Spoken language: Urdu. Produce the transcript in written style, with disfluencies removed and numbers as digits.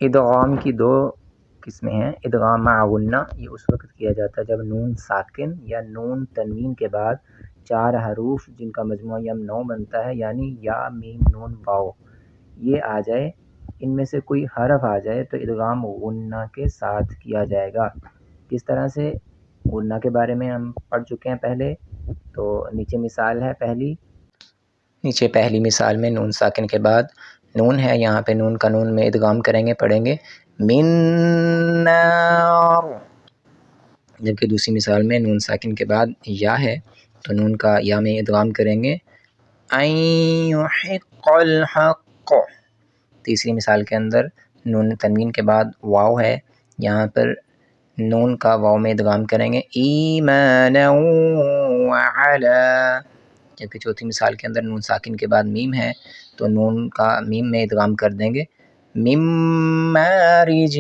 ادغام کی دو قسمیں ہیں۔ ادغام مع غنہ یہ اس وقت کیا جاتا ہے جب نون ساکن یا نون تنوین کے بعد 4 حروف جن کا مجموعہ یم 9 بنتا ہے، یعنی یا میم نون واو، یہ آ جائے، ان میں سے کوئی حرف آ جائے تو ادغام غنہ کے ساتھ کیا جائے گا۔ کس طرح سے؟ غنہ کے بارے میں ہم پڑھ چکے ہیں پہلے، تو نیچے مثال ہے پہلی مثال میں نون ساکن کے بعد نون ہے، یہاں پہ نون کا نون میں ادغام کریں گے، پڑھیں گے من نار، جبکہ دوسری مثال میں نون ساکن کے بعد یا ہے تو نون کا یا میں ادغام کریں گے ان یحق الحق۔ تیسری مثال کے اندر نون تنوین کے بعد واو ہے، یہاں پر نون کا واو میں ادغام کریں گے ایمانا وعلا، جبکہ چوتھی مثال کے اندر نون ساکن کے بعد میم ہے تو نون کا میم میں ادغام کر دیں گے مم مارج۔